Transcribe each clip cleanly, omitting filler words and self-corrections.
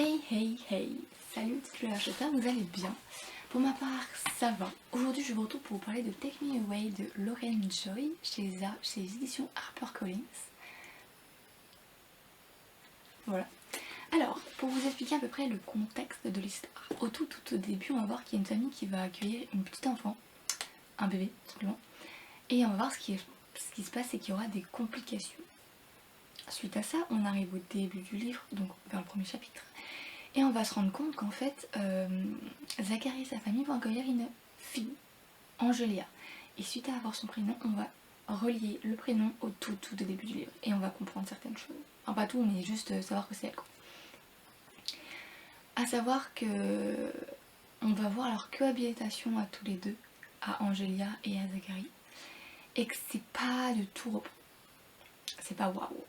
Hey hey hey, salut, j'espère que vous allez bien. Pour ma part, ça va. Aujourd'hui, je vous retrouve pour vous parler de Take Me Away de Lauren Joy chez les éditions HarperCollins. Voilà. Alors, pour vous expliquer à peu près le contexte de l'histoire, au tout début, on va voir qu'il y a une famille qui va accueillir une petite enfant, un bébé, simplement. Et on va voir ce qui se passe, c'est qu'il y aura des complications. Suite à ça, on arrive au début du livre, donc vers le premier chapitre. Et on va se rendre compte qu'en fait, Zacharie et sa famille vont accueillir une fille, Angélia. Et suite à avoir son prénom, on va relier le prénom au tout début du livre. Et on va comprendre certaines choses. Enfin pas tout, mais juste savoir que c'est elle, quoi. À savoir que on va voir leur cohabitation à tous les deux, à Angélia et à Zacharie. Et que c'est pas du tout repos. C'est pas waouh.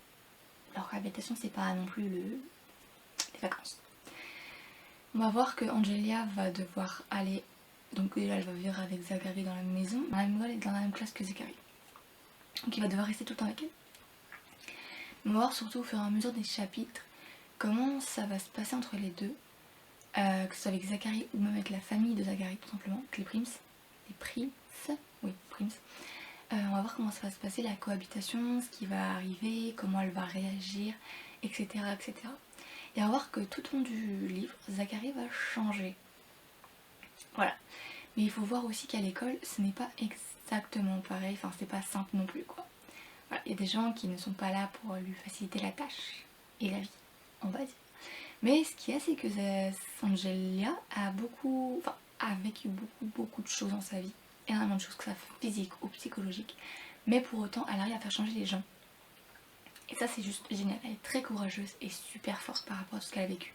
Leur cohabitation, c'est pas non plus les vacances. On va voir que Angélia va devoir aller, donc déjà elle va vivre avec Zacharie dans la maison, dans la même école et dans la même classe que Zacharie. Donc il va devoir rester tout le temps avec elle. On va voir surtout au fur et à mesure des chapitres comment ça va se passer entre les deux, que ce soit avec Zacharie ou même avec la famille de Zacharie tout simplement, avec les Prims. On va voir comment ça va se passer, la cohabitation, ce qui va arriver, comment elle va réagir, etc. etc. Et on va voir que tout au long du livre, Zacharie va changer. Voilà. Mais il faut voir aussi qu'à l'école, ce n'est pas exactement pareil, enfin c'est pas simple non plus, quoi. Voilà. Il y a des gens qui ne sont pas là pour lui faciliter la tâche et la vie, on va dire. Mais ce qui est, c'est que Angélia a vécu beaucoup de choses dans sa vie, énormément de choses, que ça soit physique ou psychologique, mais pour autant elle arrive à faire changer les gens. Et ça c'est juste génial, elle est très courageuse et super forte par rapport à tout ce qu'elle a vécu.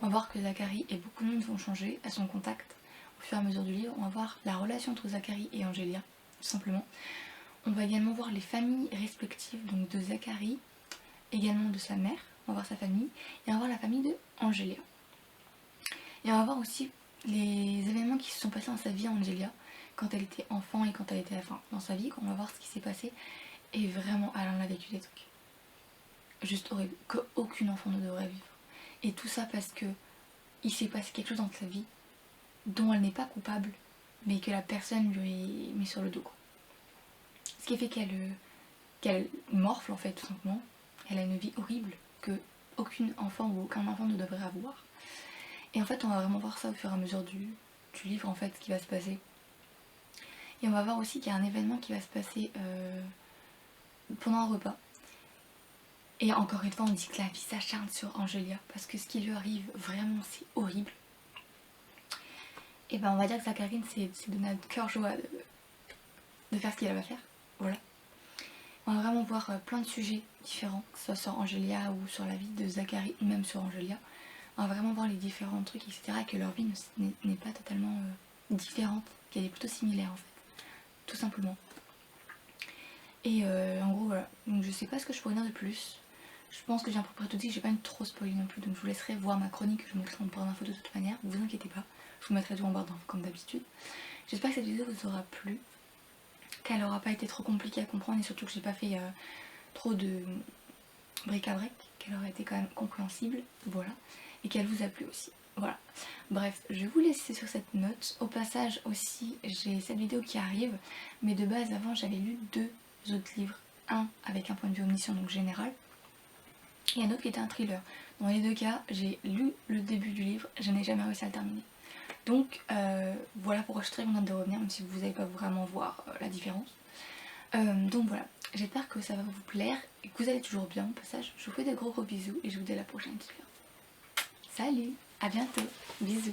On va voir que Zacharie et beaucoup de monde vont changer à son contact au fur et à mesure du livre. On va voir la relation entre Zacharie et Angélia, tout simplement. On va également voir les familles respectives, donc de Zacharie, également de sa mère, on va voir sa famille, et on va voir la famille de Angélia. Et on va voir aussi les événements qui se sont passés dans sa vie, Angélia, quand elle était enfant et quand elle était dans sa vie, on va voir ce qui s'est passé. Et vraiment, elle en a vécu des trucs juste horribles, qu'aucun enfant ne devrait vivre. Et tout ça parce que il s'est passé quelque chose dans sa vie dont elle n'est pas coupable, mais que la personne lui a mis sur le dos, quoi. Ce qui fait qu'elle morfle en fait, tout simplement. Elle a une vie horrible que aucun enfant ne devrait avoir. Et en fait, on va vraiment voir ça au fur et à mesure du livre, en fait, ce qui va se passer. Et on va voir aussi qu'il y a un événement qui va se passer pendant un repas. Et encore une fois, on dit que la vie s'acharne sur Angélia, parce que ce qui lui arrive, vraiment, c'est horrible. Et ben on va dire que Zacharie s'est donné à cœur joie de faire ce qu'il va faire. Voilà. On va vraiment voir plein de sujets différents, que ce soit sur Angélia ou sur la vie de Zacharie, ou même sur Angélia. On va vraiment voir les différents trucs, etc. Et que leur vie n'est pas totalement différente, qu'elle est plutôt similaire en fait. Tout simplement. Et en gros, voilà. Donc je sais pas ce que je pourrais dire de plus. Je pense que j'ai à peu près tout dit, j'ai pas une trop spoiler non plus, donc je vous laisserai voir ma chronique que je vous mettrai en barre d'infos de toute manière, vous inquiétez pas, je vous mettrai tout en barre d'infos comme d'habitude. J'espère que cette vidéo vous aura plu, qu'elle aura pas été trop compliquée à comprendre et surtout que j'ai pas fait trop de bric-à-brac, qu'elle aura été quand même compréhensible, voilà, et qu'elle vous a plu aussi. Voilà, bref, je vais vous laisser sur cette note. Au passage aussi, j'ai cette vidéo qui arrive, mais de base avant j'avais lu 2 autres livres, un avec un point de vue omniscient, donc général, et un autre qui était un thriller. Dans les deux cas, j'ai lu le début du livre, je n'ai jamais réussi à le terminer. Donc voilà pourquoi je suis très contente de revenir, même si vous n'allez pas vraiment voir la différence. Donc voilà, j'espère que ça va vous plaire et que vous allez toujours bien au passage. Je vous fais des gros bisous et je vous dis à la prochaine. Salut, à bientôt, bisous.